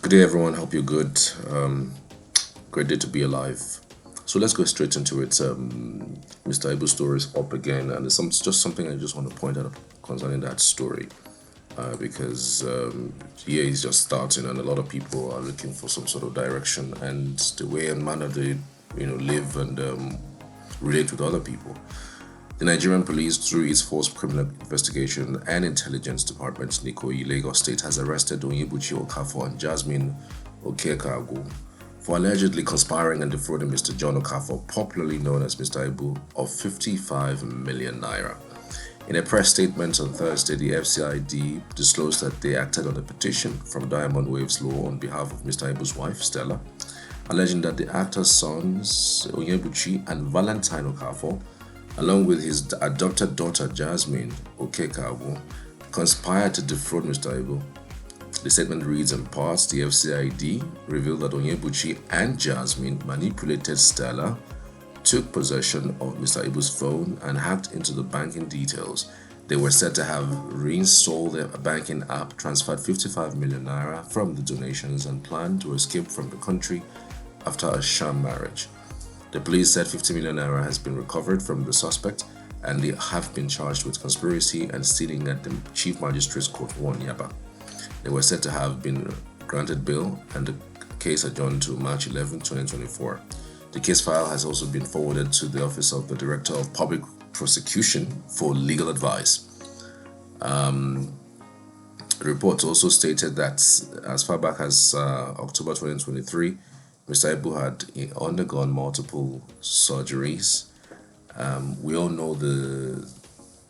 Good day, everyone. Hope you're good. Great day to be alive. So let's go straight into it. Mr. Ibu's story is up again, and it's just something I just want to point out concerning that story. Because the year is just starting, and a lot of people are looking for some sort of direction and the way and manner they, live and relate with other people. The Nigerian police, through its Force Criminal Investigation and Intelligence Department, Nikoyi, Lagos State, has arrested Onyeabuchi and Jasmine for allegedly conspiring and defrauding Mr. John Okafor, popularly known as Mr. Ibu, of 55 million naira. In a press statement on Thursday, the FCID disclosed that they acted on a petition from Diamond Waves Law on behalf of Mr. Ibu's wife, Stella, alleging that the actor's sons, Onyeabuchi and Valentine Okafor, along with his adopted daughter Jasmine Okekabu, conspired to defraud Mr. Ibu. The statement reads in parts, the FCID revealed that Onyeabuchi and Jasmine manipulated Stella, took possession of Mr. Ibu's phone, and hacked into the banking details. They were said to have reinstalled a banking app, transferred 55 million naira from the donations, and planned to escape from the country after a sham marriage. The police said 50 million naira has been recovered from the suspect, and they have been charged with conspiracy and stealing at the Chief Magistrate's Court, Onyeabuchi. They were said to have been granted bail, and the case adjourned to March 11, 2024. The case file has also been forwarded to the Office of the Director of Public Prosecution for legal advice. The report also stated that as far back as October 2023, Mr. Ibu had undergone multiple surgeries. We all know the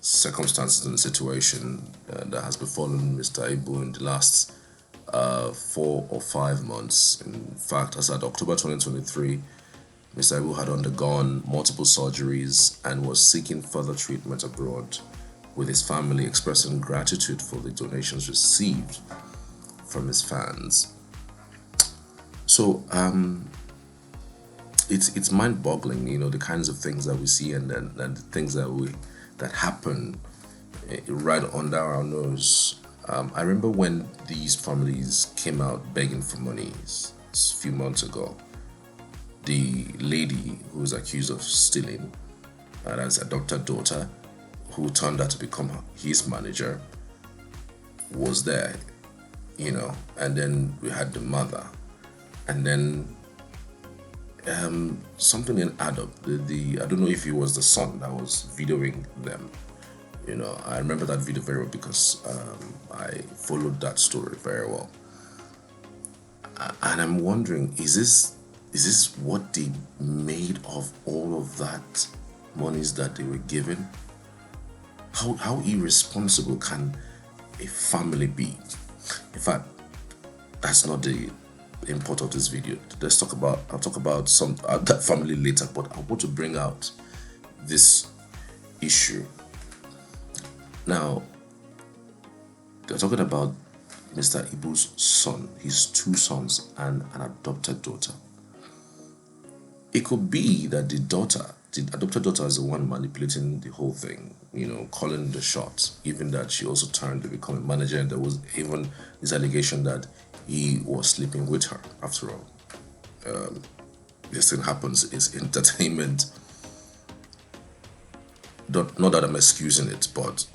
circumstances and the situation that has befallen Mr. Ibu in the last 4 or 5 months. In fact, as at October 2023, Mr. Ibu had undergone multiple surgeries and was seeking further treatment abroad, with his family expressing gratitude for the donations received from his fans. So it's mind-boggling, the kinds of things that we see and the things that happen right under our nose. I remember when these families came out begging for money a few months ago. The lady who was accused of stealing, and as adopted daughter, who turned out to become his manager, was there, and then we had the mother. And then something didn't add up. I don't know if it was the son that was videoing them. I remember that video very well because I followed that story very well. And I'm wondering, is this what they made of all of that monies that they were given? How irresponsible can a family be? In fact, that's not the import of this video. I'll talk about some that family later, but I want to bring out this issue. Now, they're talking about Mr. Ibu's son, his 2 sons, and an adopted daughter. It could be that the adopted daughter is the one manipulating the whole thing, calling the shots, even that she also turned to become a manager, and there was even this allegation that he was sleeping with her. After all, this thing happens, it's entertainment. Not that I'm excusing it, but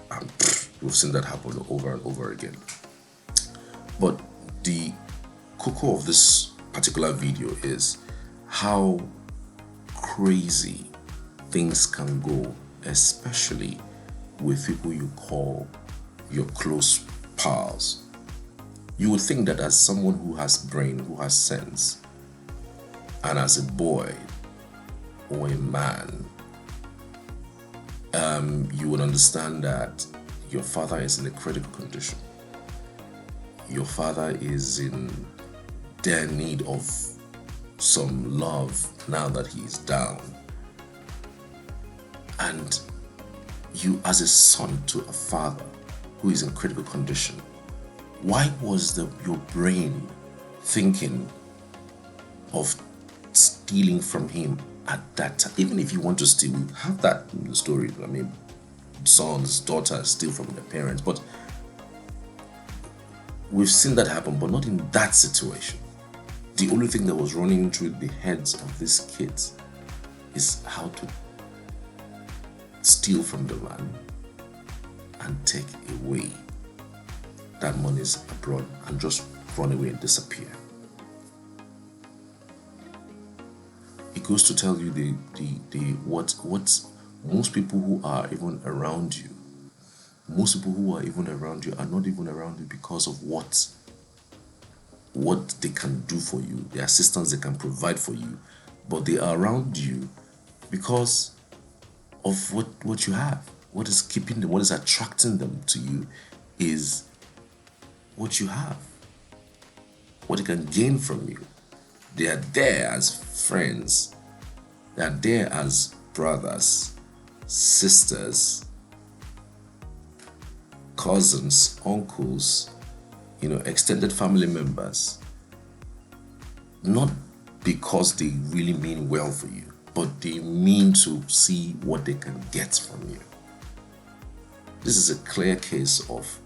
we've seen that happen over and over again. But the cocoa of this particular video is how crazy things can go, especially with people you call your close pals. You would think that as someone who has brain, who has sense, and as a boy or a man, you would understand that your father is in a critical condition. Your father is in dire need of some love now that he's down. And you, as a son to a father who is in critical condition, why was your brain thinking of stealing from him at that time? Even if you want to steal, we have that in the story. I mean, sons, daughters steal from their parents, but We've seen that happen, but not in that situation. The only thing that was running through the heads of these kids is how to steal from the man and take away that money's abroad and just run away and disappear. It goes to tell you what most people who are even around you, are not even around you because of what they can do for you, the assistance they can provide for you, but they are around you because of what you have. What is keeping them, what is attracting them to you is what you have, what they can gain from you. They are there as friends, they are there as brothers, sisters, cousins, uncles, extended family members, not because they really mean well for you, but they mean to see what they can get from you. This is a clear case of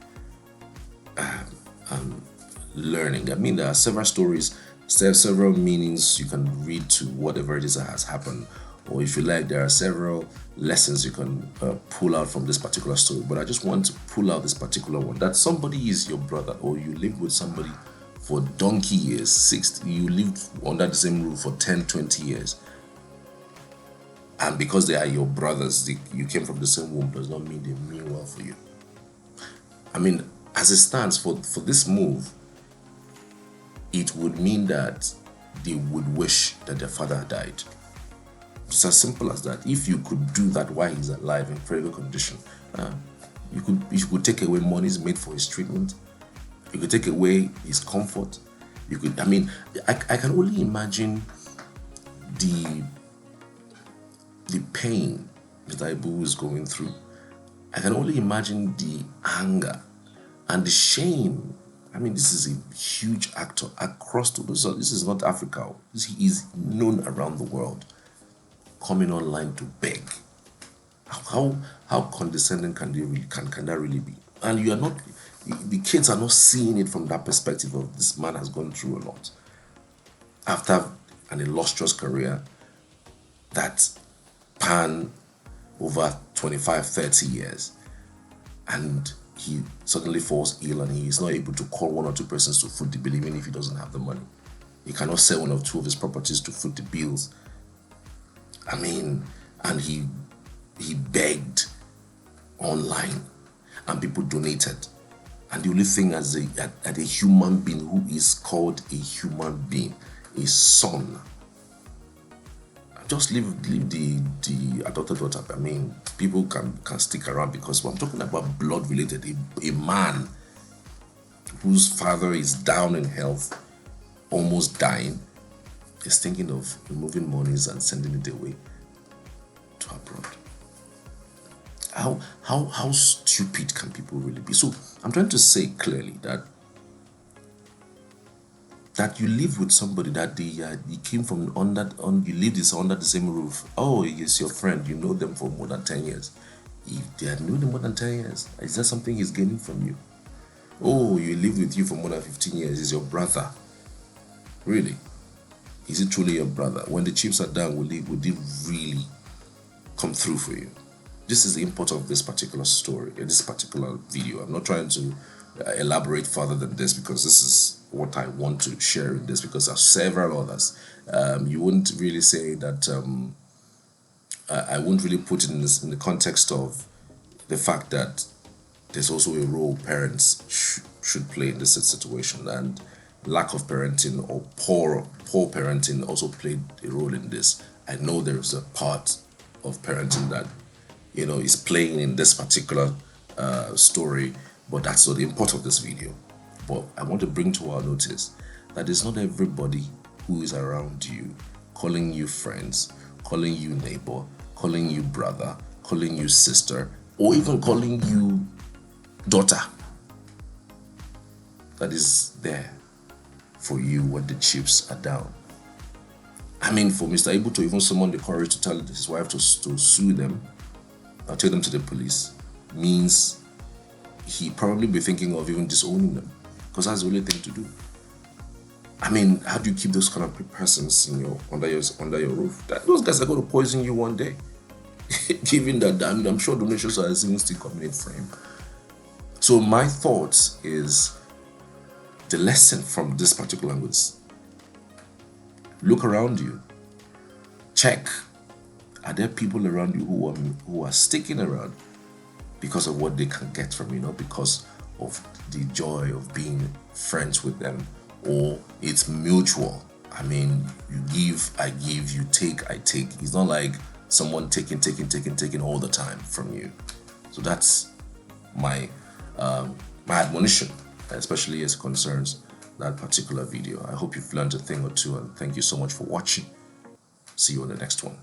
learning. I mean, there are several stories, several meanings you can read to whatever it is that has happened, or if you like, there are several lessons you can pull out from this particular story. But I just want to pull out this particular one, that somebody is your brother, or you live with somebody for donkey years, 60, you lived under the same roof for 10, 20 years. And because they are your brothers, you came from the same womb, does not mean they mean well for you. I mean, as it stands, for this move, it would mean that they would wish that their father had died. It's as simple as that. If you could do that while he's alive in very good condition, you could take away monies made for his treatment. You could take away his comfort. You could. I mean, I can only imagine the pain that Ibu is going through. I can only imagine the anger and the shame. I mean, this is a huge actor across the world. This is not Africa. He is known around the world, coming online to beg. How condescending can that really be? And you are not. The kids are not seeing it from that perspective of this man has gone through a lot after an illustrious career that pan over 25, 30 years, and he suddenly falls ill and he is not able to call one or two persons to foot the bill, even if he doesn't have the money. He cannot sell one or two of his properties to foot the bills. I mean, and he begged online and people donated. And the only thing as a human being who is called a human being, a son, just leave the adopted daughter. I mean, people can stick around because I'm talking about blood related. A man whose father is down in health, almost dying, is thinking of removing monies and sending it away to abroad. How stupid can people really be? So I'm trying to say clearly that you live with somebody that you came from you lived under the same roof. Oh, he's your friend. You know them for more than 10 years. If they had known them more than 10 years, is that something he's gaining from you? Oh, you live with you for more than 15 years. He's your brother. Really? Is it truly your brother? When the chips are down, will he really come through for you? This is the import of this particular story, this particular video. I'm not trying to elaborate further than this because this is what I want to share in this, because there are several others. You wouldn't really say that I wouldn't really put it in the context of the fact that there's also a role parents should play in this situation, and lack of parenting or poor parenting also played a role in this. I know there's a part of parenting that is playing in this particular story, but that's not the import of this video. But I want to bring to our notice that it's not everybody who is around you calling you friends, calling you neighbor, calling you brother, calling you sister, or even calling you daughter, that is there for you when the chips are down. I mean, for Mr. Able to even summon the courage to tell his wife to sue them or take them to the police means he probably be thinking of even disowning them. because that's the only thing to do. I mean, how do you keep those kind of persons in under your roof? Those guys are going to poison you one day. Given that, I'm sure donations are even still coming in frame. So my thoughts is the lesson from this particular language. Look around you. Check. Are there people around you who are sticking around because of what they can get from you, not because of the joy of being friends with them, or it's mutual? I mean, you give, I give, you take, I take. It's not like someone taking all the time from you. So that's my admonition, especially as concerns that particular video. I hope you've learned a thing or two, and thank you so much for watching. See you on the next one.